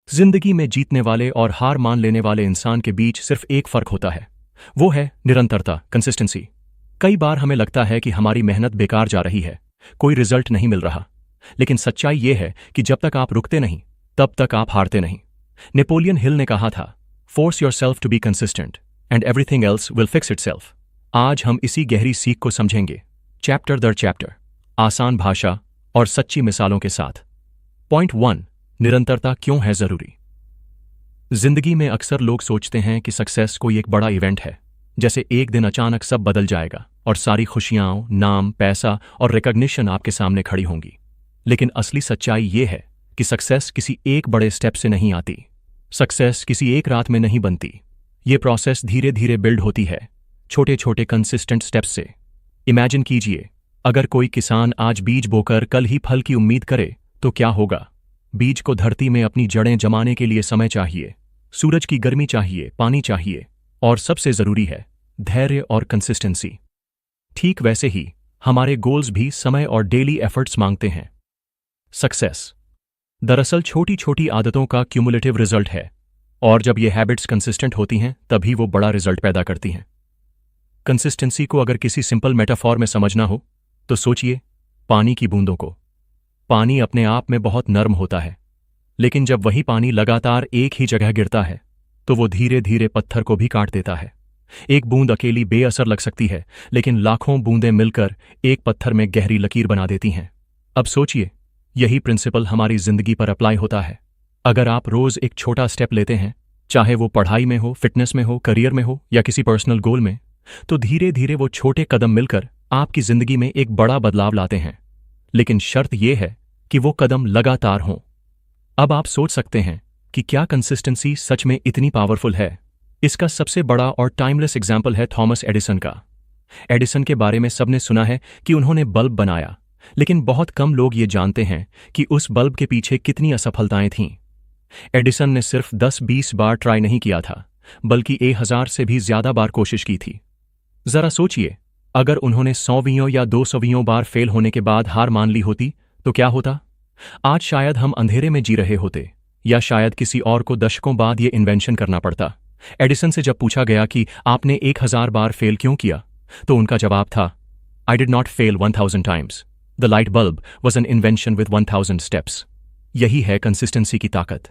जिंदगी में जीतने वाले और हार मान लेने वाले इंसान के बीच सिर्फ एक फर्क होता है, वो है निरंतरता, कंसिस्टेंसी। कई बार हमें लगता है कि हमारी मेहनत बेकार जा रही है, कोई रिजल्ट नहीं मिल रहा, लेकिन सच्चाई ये है कि जब तक आप रुकते नहीं तब तक आप हारते नहीं। नेपोलियन हिल ने कहा था, force your self to be consistent and everything else will fix itself. आज हम इसी गहरी सीख को समझेंगे, चैप्टर दर चैप्टर, आसान भाषा और सच्ची मिसालों के साथ। पॉइंट 1, निरंतरता क्यों है जरूरी। जिंदगी में अक्सर लोग सोचते हैं कि सक्सेस कोई एक बड़ा इवेंट है, जैसे एक दिन अचानक सब बदल जाएगा और सारी खुशियां, नाम, पैसा और रिकॉग्निशन आपके सामने खड़ी होंगी। लेकिन असली सच्चाई ये है कि सक्सेस किसी एक बड़े स्टेप से नहीं आती। सक्सेस किसी एक रात में नहीं बनती। ये प्रोसेस धीरे धीरे बिल्ड होती है, छोटे छोटे कंसिस्टेंट स्टेप्स से। इमेजिन कीजिए, अगर कोई किसान आज बीज बोकर कल ही फल की उम्मीद करे तो क्या होगा। बीज को धरती में अपनी जड़ें जमाने के लिए समय चाहिए, सूरज की गर्मी चाहिए, पानी चाहिए, और सबसे जरूरी है धैर्य और कंसिस्टेंसी। ठीक वैसे ही हमारे गोल्स भी समय और डेली एफर्ट्स मांगते हैं। सक्सेस दरअसल छोटी छोटी आदतों का क्यूमुलेटिव रिजल्ट है, और जब ये हैबिट्स कंसिस्टेंट होती हैं तभी वो बड़ा रिजल्ट पैदा करती हैं। कंसिस्टेंसी को अगर किसी सिंपल मेटाफॉर में समझना हो तो सोचिए पानी की बूंदों को। पानी अपने आप में बहुत नर्म होता है, लेकिन जब वही पानी लगातार एक ही जगह गिरता है तो वो धीरे धीरे पत्थर को भी काट देता है। एक बूंद अकेली बेअसर लग सकती है, लेकिन लाखों बूंदें मिलकर एक पत्थर में गहरी लकीर बना देती हैं। अब सोचिए, यही प्रिंसिपल हमारी जिंदगी पर अप्लाई होता है। अगर आप रोज एक छोटा स्टेप लेते हैं, चाहे वो पढ़ाई में हो, फिटनेस में हो, करियर में हो या किसी पर्सनल गोल में, तो धीरे धीरे वो छोटे कदम मिलकर आपकी जिंदगी में एक बड़ा बदलाव लाते हैं। लेकिन शर्त यह है कि वो कदम लगातार हों। अब आप सोच सकते हैं कि क्या कंसिस्टेंसी सच में इतनी पावरफुल है। इसका सबसे बड़ा और टाइमलेस एग्जाम्पल है थॉमस एडिसन का। एडिसन के बारे में सबने सुना है कि उन्होंने बल्ब बनाया, लेकिन बहुत कम लोग ये जानते हैं कि उस बल्ब के पीछे कितनी असफलताएं थीं। एडिसन ने सिर्फ 10-20 बार ट्राई नहीं किया था, बल्कि 1000 से भी ज्यादा बार कोशिश की थी। जरा सोचिए, अगर उन्होंने 100वीं या 200वीं बार फेल होने के बाद हार मान ली होती तो क्या होता। आज शायद हम अंधेरे में जी रहे होते, या शायद किसी और को दशकों बाद ये इन्वेंशन करना पड़ता। एडिसन से जब पूछा गया कि आपने 1000 बार फेल क्यों किया, तो उनका जवाब था, I did not fail 1000 times, the light bulb was an invention with 1000 steps. यही है कंसिस्टेंसी की ताकत।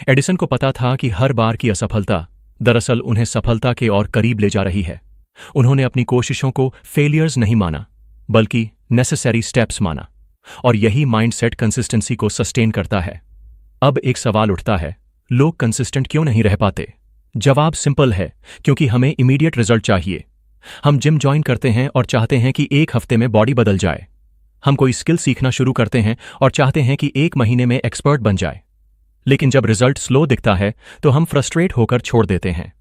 एडिसन को पता था कि हर बार की असफलता दरअसल उन्हें सफलता के और करीब ले जा रही है। उन्होंने अपनी कोशिशों को फेलियर्स नहीं माना, बल्कि नेसेसरी स्टेप्स माना, और यही माइंडसेट कंसिस्टेंसी को सस्टेन करता है। अब एक सवाल उठता है, लोग कंसिस्टेंट क्यों नहीं रह पाते। जवाब सिंपल है, क्योंकि हमें इमीडिएट रिजल्ट चाहिए। हम जिम ज्वाइन करते हैं और चाहते हैं कि एक हफ्ते में बॉडी बदल जाए। हम कोई स्किल सीखना शुरू करते हैं और चाहते हैं कि एक महीने में एक्सपर्ट बन जाए। लेकिन जब रिजल्ट स्लो दिखता है तो हम फ्रस्ट्रेट होकर छोड़ देते हैं।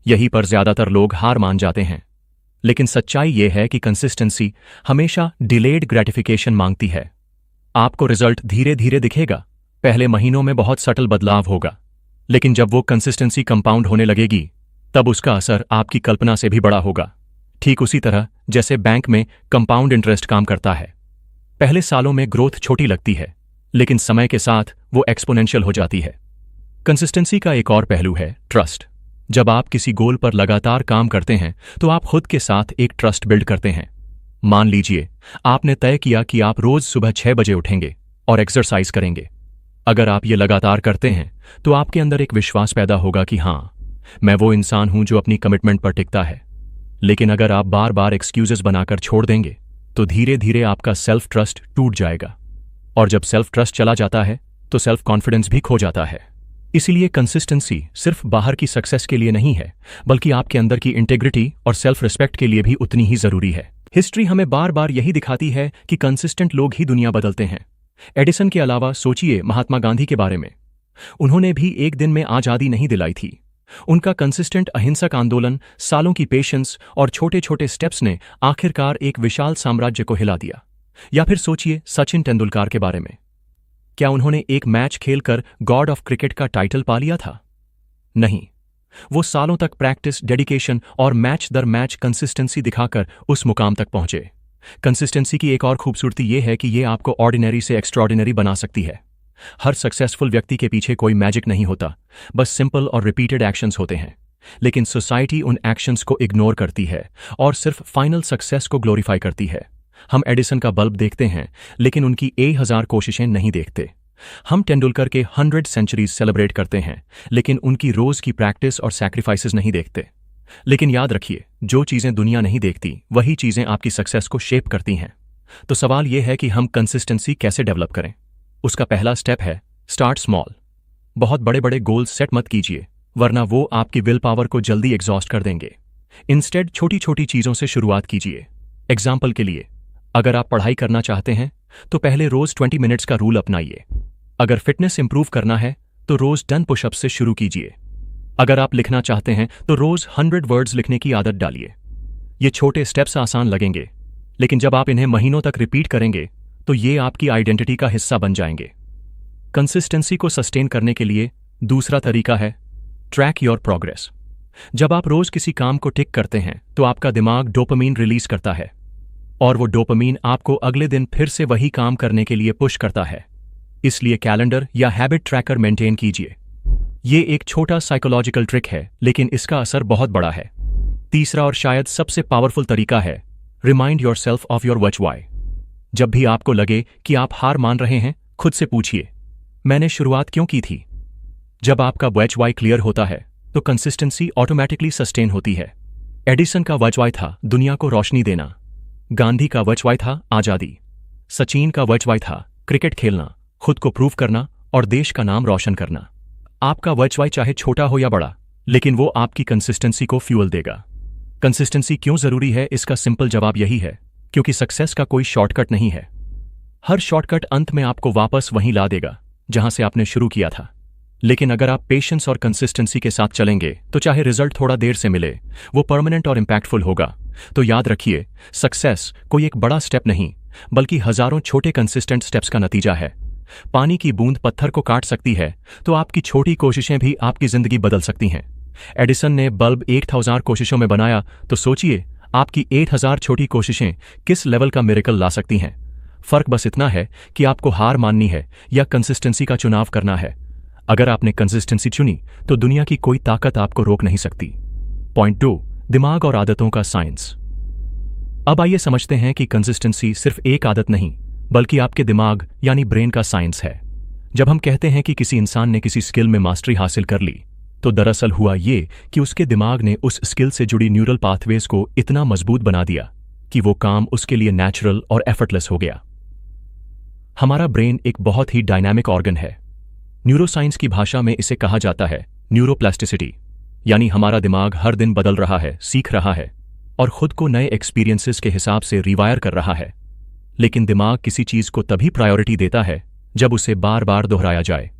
यहीं पर ज्यादातर लोग हार मान जाते हैं। लेकिन सच्चाई यह है कि कंसिस्टेंसी हमेशा डिलेड ग्रेटिफिकेशन मांगती है। आपको रिजल्ट धीरे धीरे दिखेगा, पहले महीनों में बहुत सटल बदलाव होगा, लेकिन जब वो कंसिस्टेंसी कंपाउंड होने लगेगी तब उसका असर आपकी कल्पना से भी बड़ा होगा। ठीक उसी तरह जैसे बैंक में कंपाउंड इंटरेस्ट काम करता है। पहले सालों में ग्रोथ छोटी लगती है, लेकिन समय के साथ वो एक्सपोनेंशियल हो जाती है। कंसिस्टेंसी का एक और पहलू है ट्रस्ट। जब आप किसी गोल पर लगातार काम करते हैं तो आप खुद के साथ एक ट्रस्ट बिल्ड करते हैं। मान लीजिए आपने तय किया कि आप रोज सुबह 6 बजे उठेंगे और एक्सरसाइज करेंगे। अगर आप ये लगातार करते हैं तो आपके अंदर एक विश्वास पैदा होगा कि हाँ, मैं वो इंसान हूं जो अपनी कमिटमेंट पर टिकता है। लेकिन अगर आप बार बार एक्सक्यूजेस बनाकर छोड़ देंगे तो धीरे धीरे आपका सेल्फ ट्रस्ट टूट जाएगा, और जब सेल्फ ट्रस्ट चला जाता है तो सेल्फ कॉन्फिडेंस भी खो जाता है। इसीलिए कंसिस्टेंसी सिर्फ बाहर की सक्सेस के लिए नहीं है, बल्कि आपके अंदर की इंटेग्रिटी और सेल्फ रिस्पेक्ट के लिए भी उतनी ही जरूरी है। हिस्ट्री हमें बार बार यही दिखाती है कि कंसिस्टेंट लोग ही दुनिया बदलते हैं। एडिसन के अलावा सोचिए महात्मा गांधी के बारे में। उन्होंने भी एक दिन में आजादी नहीं दिलाई थी। उनका कंसिस्टेंट अहिंसक आंदोलन, सालों की पेशेंस और छोटे छोटे स्टेप्स ने आखिरकार एक विशाल साम्राज्य को हिला दिया। या फिर सोचिए सचिन तेंदुलकर के बारे में। क्या उन्होंने एक मैच खेलकर गॉड ऑफ क्रिकेट का टाइटल पा लिया था? नहीं, वो सालों तक प्रैक्टिस, डेडिकेशन और मैच दर मैच कंसिस्टेंसी दिखाकर उस मुकाम तक पहुंचे। कंसिस्टेंसी की एक और खूबसूरती यह है कि यह आपको ऑर्डिनरी से एक्स्ट्राऑर्डिनरी बना सकती है। हर सक्सेसफुल व्यक्ति के पीछे कोई मैजिक नहीं होता, बस सिंपल और रिपीटेड एक्शंस होते हैं। लेकिन सोसाइटी उन एक्शंस को इग्नोर करती है और सिर्फ फाइनल सक्सेस को ग्लोरीफाई करती है। हम एडिसन का बल्ब देखते हैं, लेकिन उनकी 1000 कोशिशें नहीं देखते। हम तेंदुलकर के 100 सेंचुरीज सेलिब्रेट करते हैं, लेकिन उनकी रोज की प्रैक्टिस और सैक्रिफाइसेस नहीं देखते। लेकिन याद रखिए, जो चीजें दुनिया नहीं देखती वही चीजें आपकी सक्सेस को शेप करती हैं। तो सवाल यह है कि हम कंसिस्टेंसी कैसे डेवलप करें। उसका पहला स्टेप है स्टार्ट स्मॉल। बहुत बड़े बड़े गोल्स सेट मत कीजिए, वरना वो आपकी विल पावर को जल्दी एग्जॉस्ट कर देंगे। इंस्टेड छोटी छोटी चीजों से शुरुआत कीजिए। एग्जाम्पल के लिए, अगर आप पढ़ाई करना चाहते हैं तो पहले रोज 20 मिनट्स का रूल अपनाइए। अगर फिटनेस इंप्रूव करना है तो रोज 10 पुशअप्स से शुरू कीजिए। अगर आप लिखना चाहते हैं तो रोज 100 वर्ड्स लिखने की आदत डालिए। ये छोटे स्टेप्स आसान लगेंगे, लेकिन जब आप इन्हें महीनों तक रिपीट करेंगे तो ये आपकी आइडेंटिटी का हिस्सा बन जाएंगे। कंसिस्टेंसी को सस्टेन करने के लिए दूसरा तरीका है ट्रैक योर प्रोग्रेस। जब आप रोज किसी काम को टिक करते हैं तो आपका दिमाग डोपामीन रिलीज करता है, और वो डोपामीन आपको अगले दिन फिर से वही काम करने के लिए पुश करता है। इसलिए कैलेंडर या हैबिट ट्रैकर मेंटेन कीजिए। ये एक छोटा साइकोलॉजिकल ट्रिक है, लेकिन इसका असर बहुत बड़ा है। तीसरा और शायद सबसे पावरफुल तरीका है remind yourself of your what why. जब भी आपको लगे कि आप हार मान रहे हैं, खुद से पूछिए, मैंने शुरुआत क्यों की थी। जब आपका व्हाट व्हाई क्लियर होता है तो कंसिस्टेंसी ऑटोमेटिकली सस्टेन होती है। एडिसन का व्हाट व्हाई था दुनिया को रोशनी देना। गांधी का व्हाट व्हाई था आजादी। सचिन का व्हाट व्हाई था क्रिकेट खेलना, खुद को प्रूव करना और देश का नाम रोशन करना। आपका व्हाट व्हाई चाहे छोटा हो या बड़ा, लेकिन वो आपकी कंसिस्टेंसी को फ्यूल देगा। कंसिस्टेंसी क्यों जरूरी है, इसका सिंपल जवाब यही है, क्योंकि सक्सेस का कोई शॉर्टकट नहीं है। हर शॉर्टकट अंत में आपको वापस वहीं ला देगा जहां से आपने शुरू किया था। लेकिन अगर आप पेशेंस और कंसिस्टेंसी के साथ चलेंगे तो चाहे रिजल्ट थोड़ा देर से मिले, वो परमानेंट और इंपैक्टफुल होगा। तो याद रखिए, सक्सेस कोई एक बड़ा स्टेप नहीं, बल्कि हजारों छोटे कंसिस्टेंट स्टेप्स का नतीजा है। पानी की बूंद पत्थर को काट सकती है, तो आपकी छोटी कोशिशें भी आपकी जिंदगी बदल सकती हैं। एडिसन ने बल्ब 1000 कोशिशों में बनाया, तो सोचिए आपकी 1000 छोटी कोशिशें किस लेवल का मिरेकल ला सकती हैं। फर्क बस इतना है कि आपको हार माननी है या कंसिस्टेंसी का चुनाव करना है। अगर आपने कंसिस्टेंसी चुनी तो दुनिया की कोई ताकत आपको रोक नहीं सकती। पॉइंट 2, दिमाग और आदतों का साइंस। अब आइए समझते हैं कि कंसिस्टेंसी सिर्फ एक आदत नहीं, बल्कि आपके दिमाग यानी ब्रेन का साइंस है। जब हम कहते हैं कि किसी इंसान ने किसी स्किल में मास्टरी हासिल कर ली, तो दरअसल हुआ ये कि उसके दिमाग ने उस स्किल से जुड़ी न्यूरल पाथवेज को इतना मजबूत बना दिया कि वो काम उसके लिए नेचुरल और एफर्टलेस हो गया। हमारा ब्रेन एक बहुत ही डायनामिक ऑर्गन है। न्यूरोसाइंस की भाषा में इसे कहा जाता है न्यूरोप्लास्टिसिटी, यानी हमारा दिमाग हर दिन बदल रहा है, सीख रहा है और खुद को नए एक्सपीरियंसेस के हिसाब से रिवायर कर रहा है। लेकिन दिमाग किसी चीज को तभी प्रायोरिटी देता है जब उसे बार बार दोहराया जाए।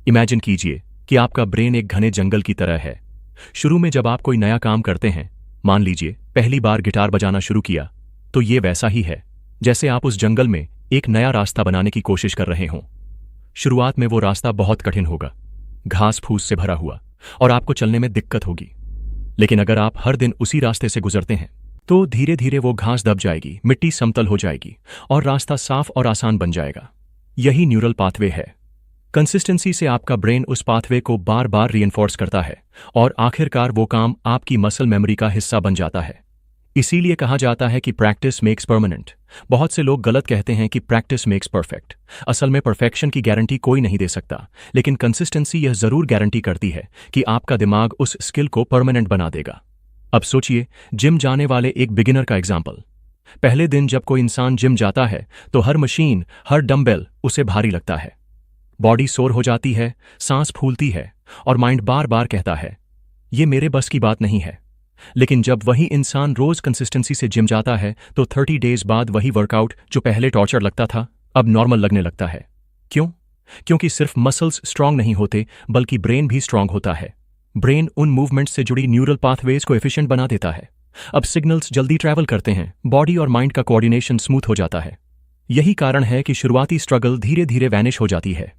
इमेजिन कीजिए कि आपका ब्रेन एक घने जंगल की तरह है। शुरू में जब आप कोई नया काम करते हैं, मान लीजिए पहली बार गिटार बजाना शुरू किया, तो ये वैसा ही है जैसे आप उस जंगल में एक नया रास्ता बनाने की कोशिश कर रहे हों। शुरुआत में वो रास्ता बहुत कठिन होगा, घास फूस से भरा हुआ, और आपको चलने में दिक्कत होगी। लेकिन अगर आप हर दिन उसी रास्ते से गुजरते हैं तो धीरे धीरे वो घास दब जाएगी, मिट्टी समतल हो जाएगी और रास्ता साफ और आसान बन जाएगा। यही न्यूरल पाथवे है। कंसिस्टेंसी से आपका ब्रेन उस पाथवे को बार बार रीइंफोर्स करता है और आखिरकार वो काम आपकी मसल मेमोरी का हिस्सा बन जाता है। इसीलिए कहा जाता है कि प्रैक्टिस मेक्स परमानेंट। बहुत से लोग गलत कहते हैं कि प्रैक्टिस मेक्स परफेक्ट। असल में परफेक्शन की गारंटी कोई नहीं दे सकता, लेकिन कंसिस्टेंसी यह जरूर गारंटी करती है कि आपका दिमाग उस स्किल को परमानेंट बना देगा। अब सोचिए जिम जाने वाले एक बिगिनर का एग्जाम्पल। पहले दिन जब कोई इंसान जिम जाता है तो हर मशीन, हर डंबेल उसे भारी लगता है। बॉडी सोर हो जाती है, सांस फूलती है और माइंड बार बार कहता है ये मेरे बस की बात नहीं है। लेकिन जब वही इंसान रोज कंसिस्टेंसी से जिम जाता है तो 30 डेज बाद वही वर्कआउट जो पहले टॉर्चर लगता था, अब नॉर्मल लगने लगता है। क्यों? क्योंकि सिर्फ मसल्स स्ट्रांग नहीं होते, बल्कि ब्रेन भी स्ट्रांग होता है। ब्रेन उन मूवमेंट्स से जुड़ी न्यूरल पाथवेज को एफिशिएंट बना देता है। अब सिग्नल्स जल्दी ट्रैवल करते हैं, बॉडी और माइंड का कोऑर्डिनेशन स्मूथ हो जाता है। यही कारण है कि शुरुआती स्ट्रगल धीरे धीरे वैनिश हो जाती है।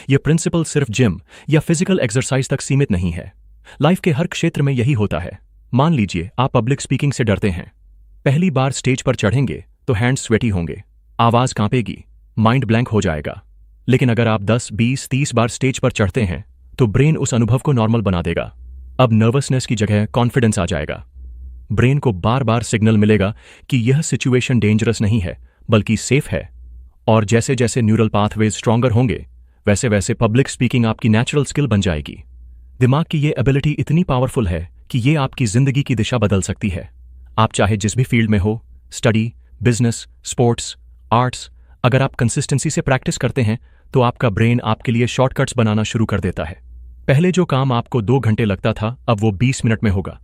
यह प्रिंसिपल सिर्फ जिम या फिजिकल एक्सरसाइज तक सीमित नहीं है। लाइफ के हर क्षेत्र में यही होता है। मान लीजिए आप पब्लिक स्पीकिंग से डरते हैं। पहली बार स्टेज पर चढ़ेंगे तो हैंड्स स्वेटी होंगे, आवाज कांपेगी, माइंड ब्लैंक हो जाएगा। लेकिन अगर आप 10, 20, 30 बार स्टेज पर चढ़ते हैं तो ब्रेन उस अनुभव को नॉर्मल बना देगा। अब नर्वसनेस की जगह कॉन्फिडेंस आ जाएगा। ब्रेन को बार बार सिग्नल मिलेगा कि यह सिचुएशन डेंजरस नहीं है बल्कि सेफ है। और जैसे जैसे न्यूरल पाथवेज स्ट्रॉन्गर होंगे वैसे वैसे पब्लिक स्पीकिंग आपकी नेचुरल स्किल बन जाएगी। दिमाग की ये एबिलिटी इतनी पावरफुल है कि ये आपकी जिंदगी की दिशा बदल सकती है। आप चाहे जिस भी फील्ड में हो, स्टडी, बिजनेस, स्पोर्ट्स, आर्ट्स, अगर आप कंसिस्टेंसी से प्रैक्टिस करते हैं तो आपका ब्रेन आपके लिए शॉर्टकट्स बनाना शुरू कर देता है। पहले जो काम आपको 2 घंटे लगता था अब वो 20 मिनट में होगा।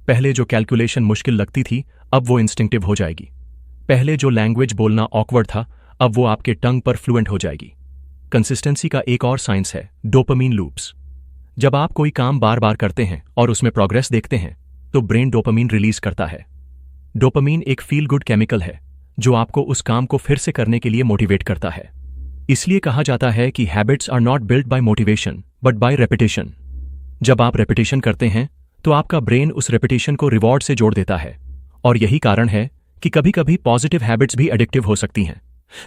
पहले जो कैलकुलेशन मुश्किल लगती थी अब वो इंस्टिंक्टिव हो जाएगी। पहले जो लैंग्वेज बोलना ऑकवर्ड था अब वो आपके टंग पर फ्लुएंट हो जाएगी। कंसिस्टेंसी का एक और साइंस है डोपामीन लूप्स। जब आप कोई काम बार बार करते हैं और उसमें प्रोग्रेस देखते हैं तो ब्रेन डोपामीन रिलीज करता है। डोपामीन एक फील गुड केमिकल है जो आपको उस काम को फिर से करने के लिए मोटिवेट करता है। इसलिए कहा जाता है कि habits are not built by motivation but by repetition. जब आप रेपिटेशन करते हैं तो आपका ब्रेन उस रेपिटेशन को रिवॉर्ड से जोड़ देता है। और यही कारण है कि कभी कभी पॉजिटिव हैबिट्स भी एडिक्टिव हो सकती हैं।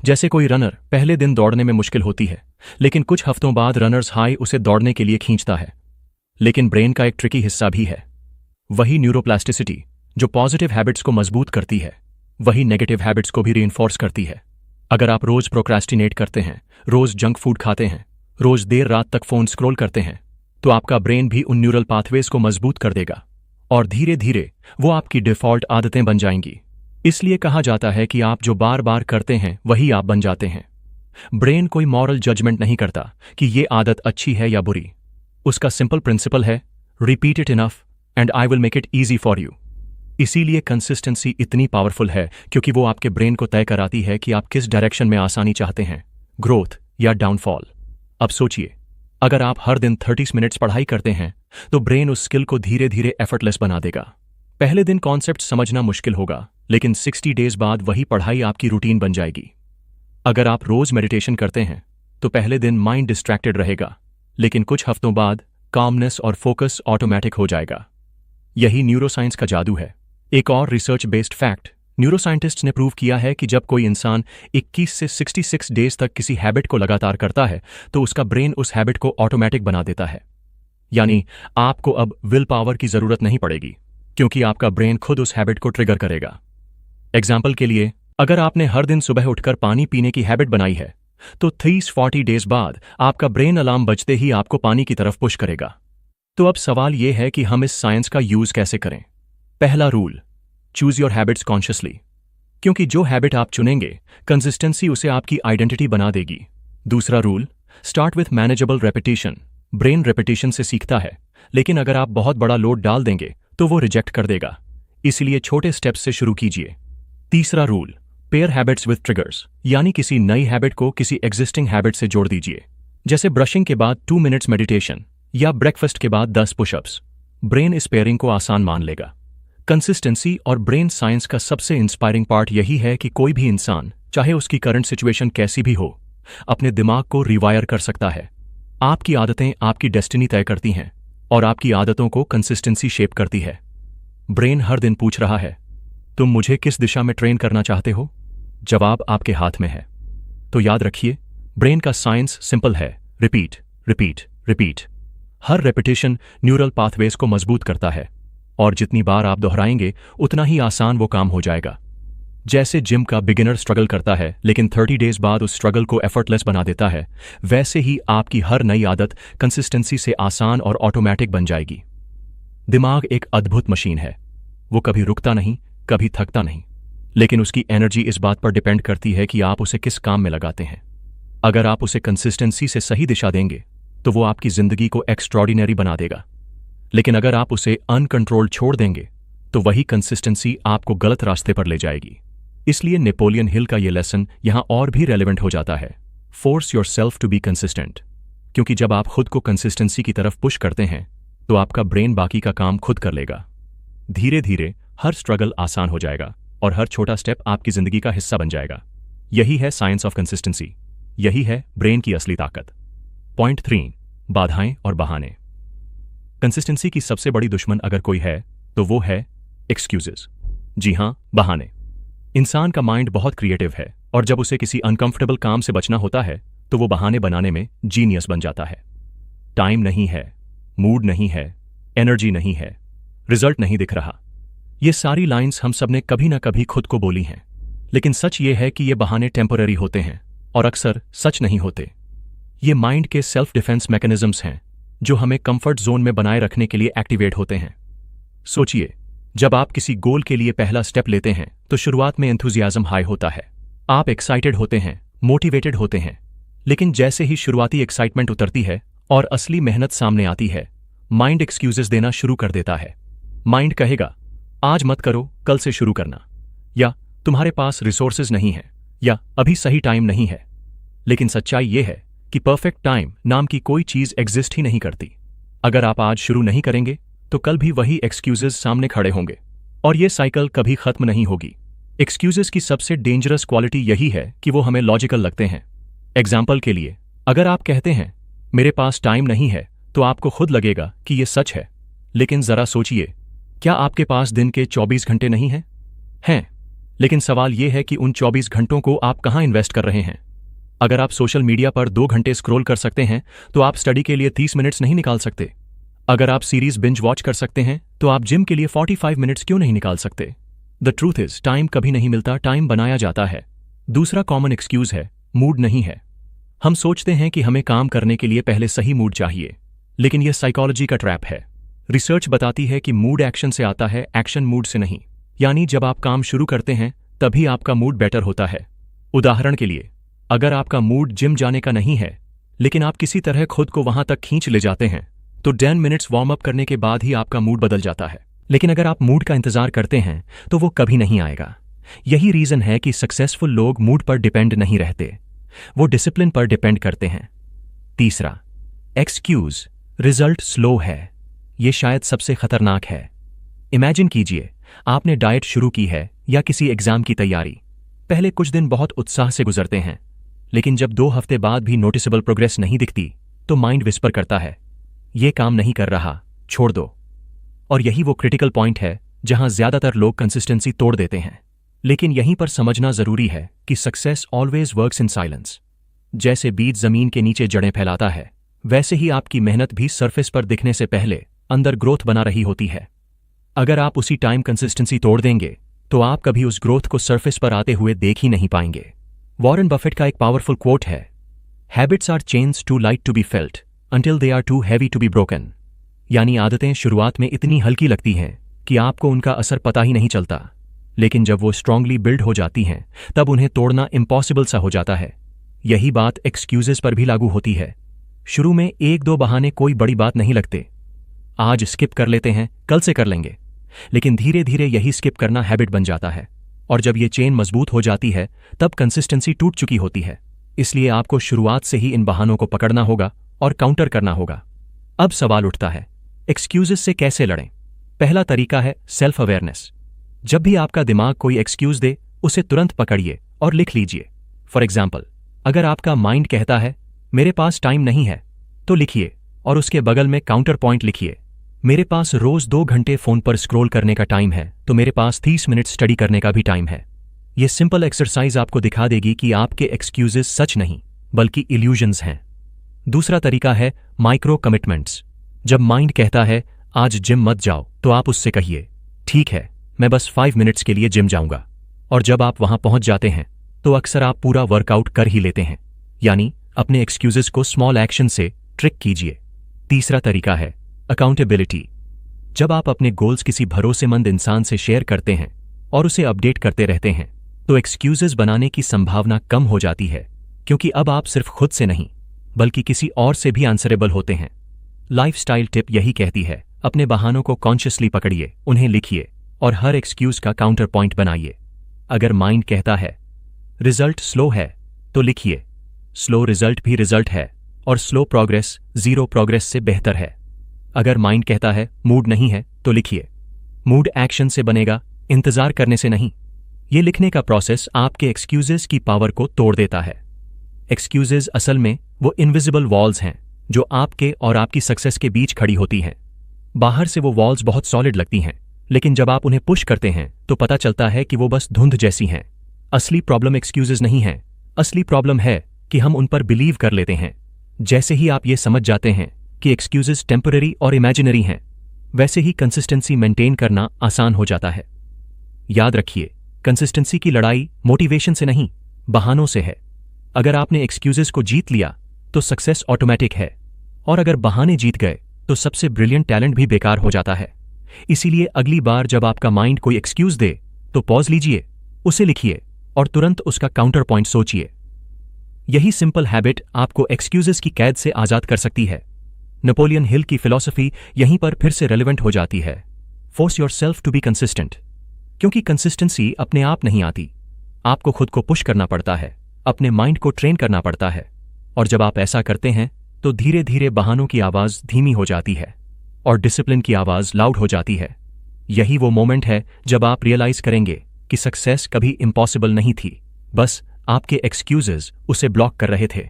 जैसे कोई रनर पहले दिन दौड़ने में मुश्किल होती है लेकिन कुछ हफ्तों बाद रनर्स हाई उसे दौड़ने के लिए खींचता है। लेकिन ब्रेन का एक ट्रिकी हिस्सा भी है, वही न्यूरोप्लास्टिसिटी जो पॉजिटिव हैबिट्स को मजबूत करती है वही नेगेटिव हैबिट्स को भी रीइंफोर्स करती है। अगर आप रोज प्रोक्रेस्टिनेट करते हैं, रोज जंक फूड खाते हैं, रोज देर रात तक फोन स्क्रॉल करते हैं तो आपका ब्रेन भी उन न्यूरल पाथवेज को मजबूत कर देगा और धीरे धीरे वो आपकी डिफॉल्ट आदतें बन जाएंगी। इसलिए कहा जाता है कि आप जो बार बार करते हैं वही आप बन जाते हैं। ब्रेन कोई मॉरल जजमेंट नहीं करता कि ये आदत अच्छी है या बुरी। उसका सिंपल प्रिंसिपल है repeat it enough and I will make it easy for you. इसीलिए कंसिस्टेंसी इतनी पावरफुल है क्योंकि वो आपके ब्रेन को तय कराती है कि आप किस डायरेक्शन में आसानी चाहते हैं, ग्रोथ या डाउनफॉल। अब सोचिए, अगर आप हर दिन 30 मिनट्स पढ़ाई करते हैं तो ब्रेन उस स्किल को धीरे धीरे एफर्टलेस बना देगा। पहले दिन कॉन्सेप्ट समझना मुश्किल होगा लेकिन 60 डेज बाद वही पढ़ाई आपकी रूटीन बन जाएगी। अगर आप रोज मेडिटेशन करते हैं तो पहले दिन माइंड डिस्ट्रैक्टेड रहेगा लेकिन कुछ हफ्तों बाद कामनेस और फोकस ऑटोमेटिक हो जाएगा। यही न्यूरोसाइंस का जादू है। एक और रिसर्च बेस्ड फैक्ट, न्यूरोसाइंटिस्ट्स ने प्रूव किया है कि जब कोई इंसान 21 से 66 डेज तक किसी हैबिट को लगातार करता है तो उसका ब्रेन उस हैबिट को ऑटोमेटिक बना देता है। यानी आपको अब विल पावर की जरूरत नहीं पड़ेगी क्योंकि आपका ब्रेन खुद उस हैबिट को ट्रिगर करेगा। एग्जाम्पल के लिए, अगर आपने हर दिन सुबह उठकर पानी पीने की हैबिट बनाई है तो 30-40 डेज बाद आपका ब्रेन अलार्म बजते ही आपको पानी की तरफ पुश करेगा। तो अब सवाल यह है कि हम इस साइंस का यूज कैसे करें। पहला rule, choose your habits consciously, क्योंकि जो हैबिट आप चुनेंगे कंसिस्टेंसी उसे आपकी आइडेंटिटी बना देगी। दूसरा rule, start with manageable repetition. Brain repetition से सीखता है लेकिन अगर आप बहुत बड़ा लोड डाल देंगे तो वो रिजेक्ट कर देगा, इसलिए छोटे स्टेप्स से शुरू कीजिए। तीसरा rule, pair habits with triggers, यानी किसी नई हैबिट को किसी एग्जिस्टिंग हैबिट से जोड़ दीजिए। जैसे ब्रशिंग के बाद 2 मिनट्स मेडिटेशन या ब्रेकफास्ट के बाद 10 पुशअप्स। ब्रेन इस पेयरिंग को आसान मान लेगा। कंसिस्टेंसी और ब्रेन साइंस का सबसे इंस्पायरिंग पार्ट यही है कि कोई भी इंसान, चाहे उसकी करंट सिचुएशन कैसी भी हो, अपने दिमाग को रिवायर कर सकता है। आपकी आदतें आपकी डेस्टिनी तय करती हैं और आपकी आदतों को कंसिस्टेंसी शेप करती है। ब्रेन हर दिन पूछ रहा है, तुम मुझे किस दिशा में ट्रेन करना चाहते हो? जवाब आपके हाथ में है। तो याद रखिए, ब्रेन का साइंस सिंपल है, रिपीट रिपीट रिपीट। हर रेपिटेशन न्यूरल पाथवेज को मजबूत करता है और जितनी बार आप दोहराएंगे उतना ही आसान वो काम हो जाएगा। जैसे जिम का बिगिनर स्ट्रगल करता है लेकिन 30 डेज बाद उस स्ट्रगल को एफर्टलेस बना देता है, वैसे ही आपकी हर नई आदत कंसिस्टेंसी से आसान और ऑटोमेटिक बन जाएगी। दिमाग एक अद्भुत मशीन है, वो कभी रुकता नहीं, कभी थकता नहीं, लेकिन उसकी एनर्जी इस बात पर डिपेंड करती है कि आप उसे किस काम में लगाते हैं। अगर आप उसे कंसिस्टेंसी से सही दिशा देंगे तो वो आपकी जिंदगी को एक्स्ट्रॉर्डिनरी बना देगा, लेकिन अगर आप उसे अनकंट्रोल्ड छोड़ देंगे तो वही कंसिस्टेंसी आपको गलत रास्ते पर ले जाएगी। इसलिए नेपोलियन हिल का ये लेसन यहां और भी रेलेवेंट हो जाता है, force your self to be consistent. क्योंकि जब आप खुद को कंसिस्टेंसी की तरफ पुश करते हैं तो आपका ब्रेन बाकी का काम खुद कर लेगा। धीरे धीरे हर स्ट्रगल आसान हो जाएगा और हर छोटा स्टेप आपकी जिंदगी का हिस्सा बन जाएगा। यही है साइंस ऑफ कंसिस्टेंसी, यही है ब्रेन की असली ताकत। पॉइंट 3, बाधाएं और बहाने। कंसिस्टेंसी की सबसे बड़ी दुश्मन अगर कोई है तो वो है एक्सक्यूजेस। जी हां, बहाने। इंसान का माइंड बहुत क्रिएटिव है और जब उसे किसी अनकंफर्टेबल काम से बचना होता है तो वो बहाने बनाने में जीनियस बन जाता है। टाइम नहीं है, मूड नहीं है, एनर्जी नहीं है, रिजल्ट नहीं दिख रहा। ये सारी लाइंस हम सबने कभी ना कभी खुद को बोली हैं, लेकिन सच ये है कि ये बहाने टेम्पररी होते हैं और अक्सर सच नहीं होते। ये माइंड के सेल्फ डिफेंस मैकेनिज्म्स हैं जो हमें कंफर्ट जोन में बनाए रखने के लिए एक्टिवेट होते हैं। सोचिए, जब आप किसी गोल के लिए पहला स्टेप लेते हैं तो शुरुआत में एंथुजियाज्म हाई होता है। आप एक्साइटेड होते हैं, मोटिवेटेड होते हैं, लेकिन जैसे ही शुरुआती एक्साइटमेंट उतरती है और असली मेहनत सामने आती है, माइंड एक्सक्यूजेस देना शुरू कर देता है। माइंड कहेगा, आज मत करो, कल से शुरू करना, या तुम्हारे पास रिसोर्सेज नहीं है, या अभी सही टाइम नहीं है। लेकिन सच्चाई ये है कि परफेक्ट टाइम नाम की कोई चीज एग्जिस्ट ही नहीं करती। अगर आप आज शुरू नहीं करेंगे तो कल भी वही एक्सक्यूजेस सामने खड़े होंगे और ये साइकिल कभी खत्म नहीं होगी। एक्सक्यूजेस की सबसे डेंजरस क्वालिटी यही है कि वो हमें लॉजिकल लगते हैं। एग्जाम्पल के लिए, अगर आप कहते हैं मेरे पास टाइम नहीं है, तो आपको खुद लगेगा कि ये सच है। लेकिन जरा सोचिए, क्या आपके पास दिन के 24 घंटे नहीं हैं? हैं, लेकिन सवाल यह है कि उन 24 घंटों को आप कहां इन्वेस्ट कर रहे हैं? अगर आप सोशल मीडिया पर 2 घंटे स्क्रॉल कर सकते हैं तो आप स्टडी के लिए 30 मिनट्स नहीं निकाल सकते। अगर आप सीरीज बिंज वॉच कर सकते हैं तो आप जिम के लिए 45 मिनट्स क्यों नहीं निकाल सकते? द ट्रूथ इज, टाइम कभी नहीं मिलता, टाइम बनाया जाता है। दूसरा कॉमन एक्सक्यूज है, मूड नहीं है। हम सोचते हैं कि हमें काम करने के लिए पहले सही मूड चाहिए, लेकिन यह साइकोलॉजी का ट्रैप है। रिसर्च बताती है कि मूड एक्शन से आता है, एक्शन मूड से नहीं। यानी जब आप काम शुरू करते हैं तभी आपका मूड बेटर होता है। उदाहरण के लिए, अगर आपका मूड जिम जाने का नहीं है, लेकिन आप किसी तरह खुद को वहां तक खींच ले जाते हैं, तो 10 मिनट्स वार्म अप करने के बाद ही आपका मूड बदल जाता है। लेकिन अगर आप मूड का इंतजार करते हैं तो वो कभी नहीं आएगा। यही रीजन है कि सक्सेसफुल लोग मूड पर डिपेंड नहीं रहते, वो डिसिप्लिन पर डिपेंड करते हैं। तीसरा एक्सक्यूज, रिजल्ट स्लो है। ये शायद सबसे खतरनाक है। इमेजिन कीजिए, आपने डाइट शुरू की है या किसी एग्जाम की तैयारी। पहले कुछ दिन बहुत उत्साह से गुजरते हैं, लेकिन जब 2 हफ्ते बाद भी नोटिसेबल प्रोग्रेस नहीं दिखती तो माइंड विस्पर करता है, ये काम नहीं कर रहा, छोड़ दो। और यही वो क्रिटिकल पॉइंट है जहां ज्यादातर लोग कंसिस्टेंसी तोड़ देते हैं। लेकिन यहीं पर समझना जरूरी है कि success always works in silence. जैसे बीज जमीन के नीचे जड़ें फैलाता है, वैसे ही आपकी मेहनत भी सरफेस पर दिखने से पहले अंदर ग्रोथ बना रही होती है। अगर आप उसी टाइम कंसिस्टेंसी तोड़ देंगे तो आप कभी उस ग्रोथ को सरफेस पर आते हुए देख ही नहीं पाएंगे। वॉरेन बफेट का एक पावरफुल कोट है, habits are chains too light to be felt until they are too heavy to be broken. यानी आदतें शुरुआत में इतनी हल्की लगती हैं कि आपको उनका असर पता ही नहीं चलता, लेकिन जब वो स्ट्रांगली बिल्ड हो जाती हैं तब उन्हें तोड़ना इम्पॉसिबल सा हो जाता है। यही बात एक्सक्यूजेस पर भी लागू होती है। शुरू में 1-2 बहाने कोई बड़ी बात नहीं लगते, आज स्किप कर लेते हैं, कल से कर लेंगे। लेकिन धीरे धीरे यही स्किप करना हैबिट बन जाता है, और जब ये चेन मजबूत हो जाती है तब कंसिस्टेंसी टूट चुकी होती है। इसलिए आपको शुरुआत से ही इन बहानों को पकड़ना होगा और काउंटर करना होगा। अब सवाल उठता है, एक्सक्यूजेस से कैसे लड़ें? पहला तरीका है सेल्फ अवेयरनेस। जब भी आपका दिमाग कोई एक्सक्यूज दे, उसे तुरंत पकड़िए और लिख लीजिए। फॉर एग्जाम्पल, अगर आपका माइंड कहता है मेरे पास टाइम नहीं है, तो लिखिए और उसके बगल में काउंटर पॉइंट लिखिए, मेरे पास रोज 2 घंटे फोन पर स्क्रॉल करने का टाइम है, तो मेरे पास 30 मिनट स्टडी करने का भी टाइम है। यह सिंपल एक्सरसाइज आपको दिखा देगी कि आपके एक्सक्यूजेस सच नहीं बल्कि इल्यूजन्स हैं। दूसरा तरीका है माइक्रो कमिटमेंट्स। जब माइंड कहता है आज जिम मत जाओ, तो आप उससे कहिए ठीक है, मैं बस 5 मिनट्स के लिए जिम जाऊंगा। और जब आप वहां पहुंच जाते हैं तो अक्सर आप पूरा वर्कआउट कर ही लेते हैं। यानी अपने एक्सक्यूजेस को स्मॉल एक्शन से ट्रिक कीजिए। तीसरा तरीका है अकाउंटेबिलिटी। जब आप अपने गोल्स किसी भरोसेमंद इंसान से शेयर करते हैं और उसे अपडेट करते रहते हैं, तो एक्सक्यूजेस बनाने की संभावना कम हो जाती है, क्योंकि अब आप सिर्फ खुद से नहीं बल्कि किसी और से भी आंसरेबल होते हैं। लाइफस्टाइल टिप यही कहती है, अपने बहानों को कॉन्शियसली पकड़िए, उन्हें लिखिए और हर एक्सक्यूज का काउंटर पॉइंट बनाइए। अगर माइंड कहता है रिजल्ट स्लो है, तो लिखिए स्लो रिजल्ट भी रिजल्ट है और स्लो प्रोग्रेस जीरो प्रोग्रेस से बेहतर है। अगर माइंड कहता है मूड नहीं है, तो लिखिए मूड एक्शन से बनेगा, इंतजार करने से नहीं। ये लिखने का प्रोसेस आपके एक्सक्यूजेस की पावर को तोड़ देता है। एक्सक्यूजेस असल में वो इनविजिबल वॉल्स हैं जो आपके और आपकी सक्सेस के बीच खड़ी होती हैं। बाहर से वो वॉल्स बहुत सॉलिड लगती हैं, लेकिन जब आप उन्हें पुश करते हैं तो पता चलता है कि वो बस धुंध जैसी हैं। असली प्रॉब्लम एक्सक्यूजेस नहीं है, असली प्रॉब्लम है कि हम उन पर बिलीव कर लेते हैं। जैसे ही आप ये समझ जाते हैं कि एक्सक्यूजेस टेम्पररी और इमेजिनरी हैं, वैसे ही कंसिस्टेंसी मेंटेन करना आसान हो जाता है। याद रखिए, कंसिस्टेंसी की लड़ाई मोटिवेशन से नहीं, बहानों से है। अगर आपने एक्सक्यूजेस को जीत लिया तो सक्सेस ऑटोमेटिक है, और अगर बहाने जीत गए तो सबसे ब्रिलियंट टैलेंट भी बेकार हो जाता है। इसीलिए अगली बार जब आपका माइंड कोई एक्सक्यूज दे तो पॉज लीजिए, उसे लिखिए और तुरंत उसका काउंटर पॉइंट सोचिए। यही सिंपल हैबिट आपको एक्सक्यूजेस की कैद से आजाद कर सकती है। नेपोलियन हिल की फिलॉसफी यहीं पर फिर से रेलेवेंट हो जाती है। Force yourself to be consistent, क्योंकि कंसिस्टेंसी अपने आप नहीं आती, आपको खुद को पुश करना पड़ता है, अपने माइंड को ट्रेन करना पड़ता है। और जब आप ऐसा करते हैं तो धीरे धीरे बहानों की आवाज धीमी हो जाती है और डिसिप्लिन की आवाज लाउड हो जाती है। यही वो मोमेंट है जब आप रियलाइज करेंगे कि सक्सेस कभी इम्पॉसिबल नहीं थी, बस आपके एक्सक्यूजेज उसे ब्लॉक कर रहे थे।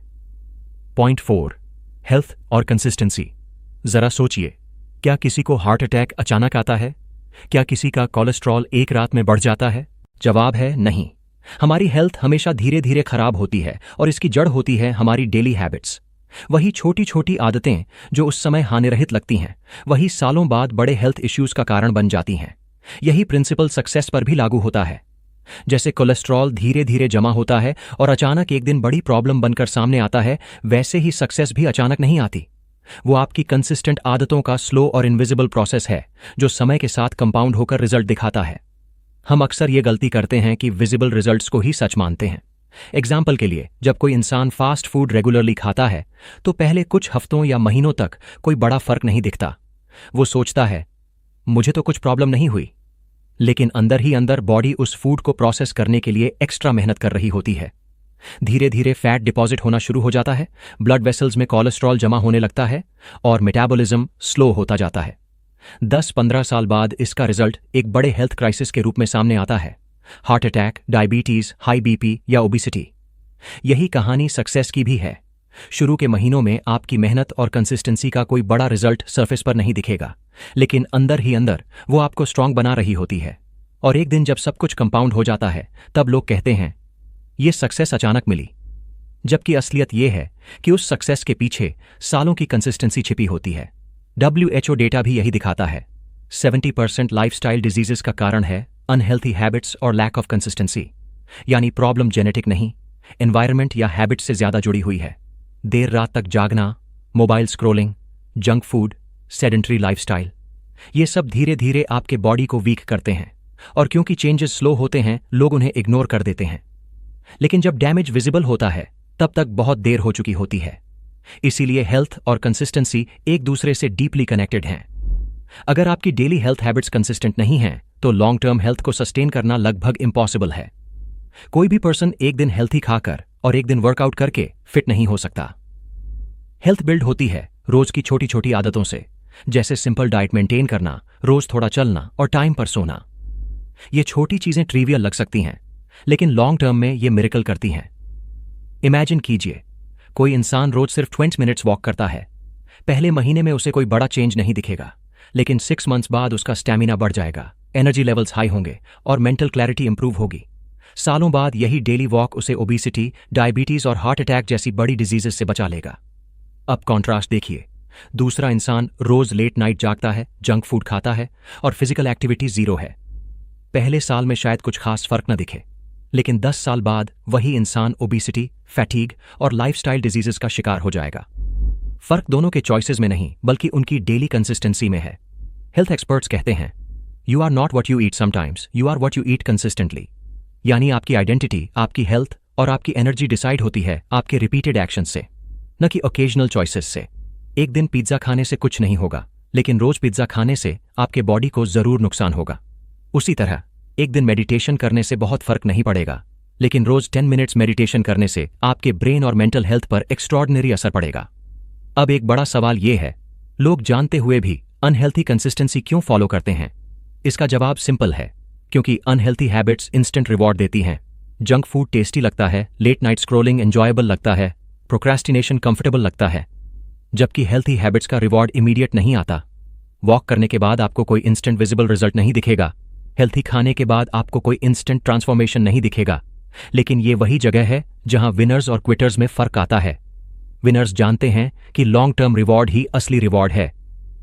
पॉइंट 4, हेल्थ और कंसिस्टेंसी। जरा सोचिए, क्या किसी को हार्ट अटैक अचानक आता है? क्या किसी का कोलेस्ट्रॉल एक रात में बढ़ जाता है? जवाब है नहीं। हमारी हेल्थ हमेशा धीरे धीरे खराब होती है और इसकी जड़ होती है हमारी डेली हैबिट्स। वही छोटी छोटी आदतें जो उस समय हानिरहित लगती हैं, वही सालों बाद बड़े हेल्थ इश्यूज का कारण बन जाती हैं। यही प्रिंसिपल सक्सेस पर भी लागू होता है। जैसे कोलेस्ट्रॉल धीरे धीरे जमा होता है और अचानक एक दिन बड़ी प्रॉब्लम बनकर सामने आता है, वैसे ही सक्सेस भी अचानक नहीं आती। वो आपकी कंसिस्टेंट आदतों का स्लो और इनविजिबल प्रोसेस है जो समय के साथ कंपाउंड होकर रिजल्ट दिखाता है। हम अक्सर ये गलती करते हैं कि विजिबल रिजल्ट्स को ही सच मानते हैं। एग्जाम्पल के लिए, जब कोई इंसान फास्ट फूड रेगुलरली खाता है तो पहले कुछ हफ्तों या महीनों तक कोई बड़ा फर्क नहीं दिखता। वो सोचता है मुझे तो कुछ प्रॉब्लम नहीं हुई, लेकिन अंदर ही अंदर बॉडी उस फूड को प्रोसेस करने के लिए एक्स्ट्रा मेहनत कर रही होती है। धीरे धीरे फैट डिपॉजिट होना शुरू हो जाता है, ब्लड वेसल्स में कोलेस्ट्रॉल जमा होने लगता है और मेटाबॉलिज्म स्लो होता जाता है। 10-15 साल बाद इसका रिजल्ट एक बड़े हेल्थ क्राइसिस के रूप में सामने आता है, heart attack, diabetes, high BP या ओबेसिटी। यही कहानी सक्सेस की भी है। शुरू के महीनों में आपकी मेहनत और कंसिस्टेंसी का कोई बड़ा रिजल्ट सरफेस पर नहीं दिखेगा, लेकिन अंदर ही अंदर वो आपको स्ट्रांग बना रही होती है। और एक दिन जब सब कुछ कंपाउंड हो जाता है, तब लोग कहते हैं ये सक्सेस अचानक मिली। जबकि असलियत ये है कि उस सक्सेस के पीछे सालों की कंसिस्टेंसी छिपी होती है। WHO डेटा भी यही दिखाता है। 70% लाइफस्टाइल डिजीजेस का कारण है अनहेल्थी हैबिट्स और लैक ऑफ कंसिस्टेंसी। यानी प्रॉब्लम जेनेटिक नहीं, एनवायरनमेंट या हैबिट से ज्यादा जुड़ी हुई है। देर रात तक जागना, mobile scrolling, junk food, sedentary lifestyle, ये सब धीरे धीरे आपके बॉडी को वीक करते हैं। और क्योंकि चेंजेस स्लो होते हैं, लोग उन्हें इग्नोर कर देते हैं। लेकिन जब डैमेज विजिबल होता है, तब तक बहुत देर हो चुकी होती है। इसीलिए हेल्थ और कंसिस्टेंसी एक दूसरे से डीपली कनेक्टेड हैं। अगर आपकी डेली हेल्थ हैबिट्स कंसिस्टेंट नहीं हैं, तो लॉन्ग टर्म हेल्थ को सस्टेन करना लगभग इम्पॉसिबल है। कोई भी पर्सन एक दिन हेल्थी खाकर और एक दिन वर्कआउट करके फिट नहीं हो सकता। हेल्थ बिल्ड होती है रोज की छोटी छोटी आदतों से, जैसे सिंपल डाइट मेंटेन करना, रोज थोड़ा चलना और टाइम पर सोना। ये छोटी चीजें ट्रिवियल लग सकती हैं, लेकिन लॉन्ग टर्म में ये मिरेकल करती हैं। इमेजिन कीजिए, कोई इंसान रोज सिर्फ 20 मिनट्स वॉक करता है। पहले महीने में उसे कोई बड़ा चेंज नहीं दिखेगा, लेकिन 6 मंथ्स बाद उसका स्टैमिना बढ़ जाएगा, एनर्जी लेवल्स हाई होंगे और मेंटल क्लैरिटी इंप्रूव होगी। सालों बाद यही डेली वॉक उसे ओबेसिटी, डायबिटीज और हार्ट अटैक जैसी बड़ी डिजीजेस से बचा लेगा। अब कॉन्ट्रास्ट देखिए, दूसरा इंसान रोज लेट नाइट जागता है, जंक फूड खाता है और फिजिकल एक्टिविटी जीरो है। पहले साल में शायद कुछ खास फर्क न दिखे, लेकिन 10 साल बाद वही इंसान ओबेसिटी, फैटीग और लाइफस्टाइल डिजीजेस का शिकार हो जाएगा। फर्क दोनों के चॉइसेस में नहीं, बल्कि उनकी डेली कंसिस्टेंसी में है। हेल्थ एक्सपर्ट्स कहते हैं, you are not what you eat sometimes, you are what you eat consistently. यानी आपकी आइडेंटिटी, आपकी हेल्थ और आपकी एनर्जी डिसाइड होती है आपके रिपीटेड एक्शन से, न कि ओकेजनल चॉइसेस से। एक दिन पिज्जा खाने से कुछ नहीं होगा, लेकिन रोज पिज्जा खाने से आपके बॉडी को जरूर नुकसान होगा। उसी तरह एक दिन मेडिटेशन करने से बहुत फर्क नहीं पड़ेगा, लेकिन रोज 10 मिनट्स मेडिटेशन करने से आपके ब्रेन और मेंटल हेल्थ पर एक्स्ट्रॉर्डिनरी असर पड़ेगा। अब एक बड़ा सवाल यह है, लोग जानते हुए भी अनहेल्थी कंसिस्टेंसी क्यों फॉलो करते हैं? इसका जवाब सिंपल है, क्योंकि अनहेल्थी हैबिट्स इंस्टेंट रिवॉर्ड देती हैं। जंक फूड टेस्टी लगता है, लेट नाइट स्क्रोलिंग एंजॉयबल लगता है, प्रोक्रेस्टिनेशन कंफर्टेबल लगता है, जबकि हेल्थी हैबिट्स का रिवॉर्ड इमीडिएट नहीं आता। वॉक करने के बाद आपको कोई इंस्टेंट विजिबल रिजल्ट नहीं दिखेगा, हेल्थी खाने के बाद आपको कोई इंस्टेंट ट्रांसफॉर्मेशन नहीं दिखेगा, लेकिन ये वही जगह है जहां विनर्स और क्विटर्स में फर्क आता है। विनर्स जानते हैं कि लॉन्ग टर्म रिवॉर्ड ही असली रिवॉर्ड है।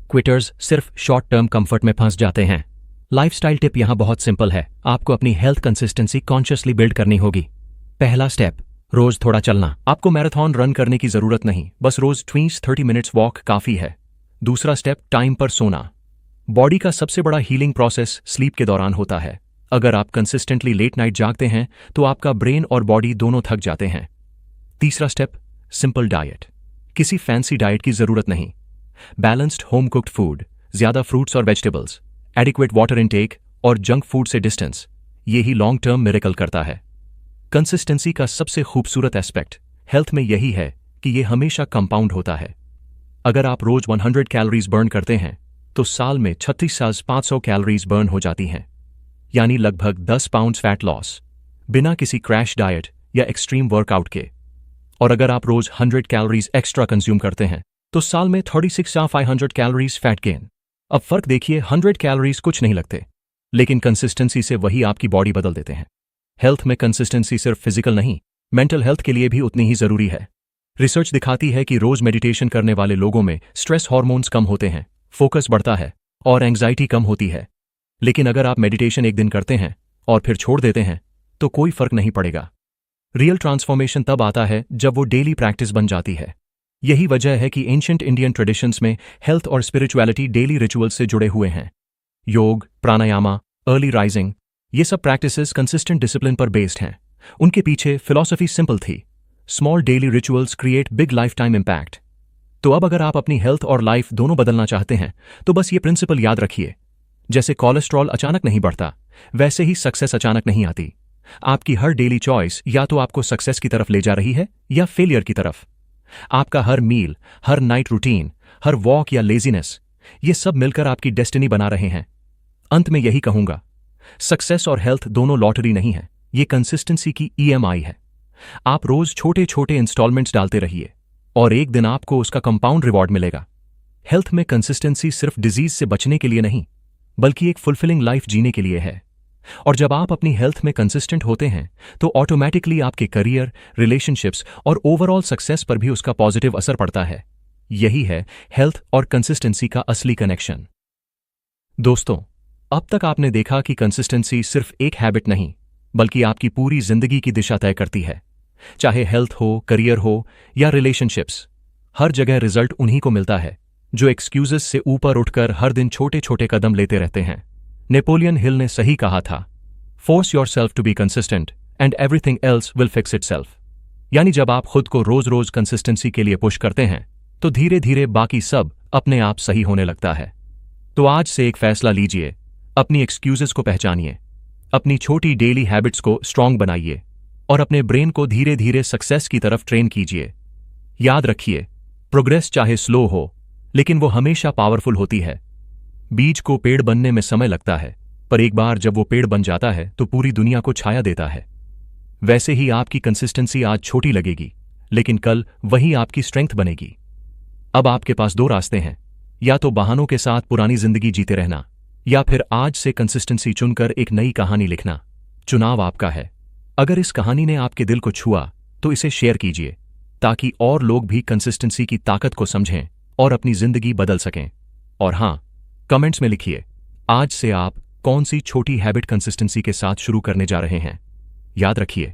क्विटर्स सिर्फ शॉर्ट टर्म कंफर्ट में फंस जाते हैं। लाइफस्टाइल टिप यहां बहुत सिंपल है। आपको अपनी हेल्थ कंसिस्टेंसी कॉन्शियसली बिल्ड करनी होगी। पहला स्टेप, रोज थोड़ा चलना। आपको मैराथन रन करने की जरूरत नहीं, बस रोज 20-30 मिनट्स वॉक काफी है। दूसरा स्टेप, टाइम पर सोना। बॉडी का सबसे बड़ा हीलिंग प्रोसेस स्लीप के दौरान होता है। अगर आप कंसिस्टेंटली लेट नाइट जागते हैं तो आपका ब्रेन और बॉडी दोनों थक जाते हैं। तीसरा स्टेप, सिंपल डाइट। किसी फैंसी डाइट की जरूरत नहीं। बैलेंस्ड होम कुक्ड फूड, ज्यादा फ्रूट्स और वेजिटेबल्स, एडिक्वेट वाटर इनटेक और जंक फूड से डिस्टेंस, ये ही लॉन्ग टर्म मिरेकल करता है। कंसिस्टेंसी का सबसे खूबसूरत एस्पेक्ट हेल्थ में यही है कि ये हमेशा कंपाउंड होता है। अगर आप रोज 100 कैलोरीज बर्न करते हैं तो साल में 36,500 कैलोरीज बर्न हो जाती हैं, यानी लगभग 10 पाउंड फैट लॉस, बिना किसी क्रैश डाइट या एक्सट्रीम वर्कआउट के। और अगर आप रोज 100 कैलोरीज एक्स्ट्रा कंज्यूम करते हैं तो साल में 36,500 कैलोरीज फैट गेन। अब फर्क देखिए, 100 कैलोरीज कुछ नहीं लगते, लेकिन कंसिस्टेंसी से वही आपकी बॉडी बदल देते हैं। हेल्थ में कंसिस्टेंसी सिर्फ फिजिकल नहीं, मेंटल हेल्थ के लिए भी उतनी ही जरूरी है। रिसर्च दिखाती है कि रोज मेडिटेशन करने वाले लोगों में स्ट्रेस हार्मोन्स कम होते हैं, फोकस बढ़ता है और एंग्जाइटी कम होती है। लेकिन अगर आप मेडिटेशन एक दिन करते हैं और फिर छोड़ देते हैं तो कोई फर्क नहीं पड़ेगा। रियल ट्रांसफॉर्मेशन तब आता है जब वो डेली प्रैक्टिस बन जाती है। यही वजह है कि एंशिएंट इंडियन ट्रेडिशंस में हेल्थ और स्पिरिचुअलिटी डेली रिचुअल्स से जुड़े हुए हैं। योग, प्राणायामा, अर्ली राइजिंग, ये सब प्रैक्टिसेस कंसिस्टेंट डिसिप्लिन पर बेस्ड हैं। उनके पीछे फिलॉसफी सिंपल थी, small daily rituals create big life time impact. तो अब अगर आप अपनी हेल्थ और लाइफ दोनों बदलना चाहते हैं तो बस ये प्रिंसिपल याद रखिए, जैसे कोलेस्ट्रॉल अचानक नहीं बढ़ता, वैसे ही सक्सेस अचानक नहीं आती। आपकी हर डेली चॉइस या तो आपको सक्सेस की तरफ ले जा रही है या फेलियर की तरफ। आपका हर मील, हर नाइट रूटीन, हर वॉक या लेजीनेस, ये सब मिलकर आपकी डेस्टिनी बना रहे हैं। अंत में यही कहूंगा, सक्सेस और हेल्थ दोनों लॉटरी नहीं है, ये कंसिस्टेंसी की EMI है। आप रोज छोटे छोटे इंस्टॉलमेंट्स डालते रहिए और एक दिन आपको उसका कंपाउंड रिवॉर्ड मिलेगा। हेल्थ में कंसिस्टेंसी सिर्फ डिजीज से बचने के लिए नहीं, बल्कि एक फुलफिलिंग लाइफ जीने के लिए है। और जब आप अपनी हेल्थ में कंसिस्टेंट होते हैं तो ऑटोमेटिकली आपके करियर, रिलेशनशिप्स और ओवरऑल सक्सेस पर भी उसका पॉजिटिव असर पड़ता है। यही है हेल्थ और कंसिस्टेंसी का असली कनेक्शन। दोस्तों, अब तक आपने देखा कि कंसिस्टेंसी सिर्फ एक हैबिट नहीं, बल्कि आपकी पूरी जिंदगी की दिशा तय करती है। चाहे हेल्थ हो, करियर हो या रिलेशनशिप्स, हर जगह रिजल्ट उन्हीं को मिलता है जो एक्सक्यूजेस से ऊपर उठकर हर दिन छोटे छोटे कदम लेते रहते हैं। नेपोलियन हिल ने सही कहा था, force yourself to be consistent and everything else will fix itself. यानी जब आप खुद को रोज रोज कंसिस्टेंसी के लिए पुश करते हैं तो धीरे धीरे बाकी सब अपने आप सही होने लगता है। तो आज से एक फैसला लीजिए, अपनी एक्सक्यूजेस को पहचानिए, अपनी छोटी डेली हैबिट्स को स्ट्रांग बनाइए और अपने ब्रेन को धीरे धीरे सक्सेस की तरफ ट्रेन कीजिए। याद रखिए, प्रोग्रेस चाहे स्लो हो, लेकिन वो हमेशा पावरफुल होती है। बीज को पेड़ बनने में समय लगता है, पर एक बार जब वो पेड़ बन जाता है तो पूरी दुनिया को छाया देता है। वैसे ही आपकी कंसिस्टेंसी आज छोटी लगेगी, लेकिन कल वही आपकी स्ट्रेंथ बनेगी। अब आपके पास दो रास्ते हैं, या तो बहानों के साथ पुरानी जिंदगी जीते रहना, या फिर आज से कंसिस्टेंसी चुनकर एक नई कहानी लिखना। चुनाव आपका है। अगर इस कहानी ने आपके दिल को छुआ तो इसे शेयर कीजिए, ताकि और लोग भी कंसिस्टेंसी की ताकत को समझें और अपनी जिंदगी बदल सकें। और हां, कमेंट्स में लिखिए, आज से आप कौन सी छोटी हैबिट कंसिस्टेंसी के साथ शुरू करने जा रहे हैं। याद रखिए,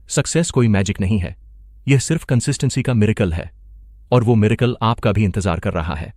सक्सेस कोई मैजिक नहीं है, यह सिर्फ कंसिस्टेंसी का मिरेकल है, और वो मिरेकल आपका भी इंतजार कर रहा है।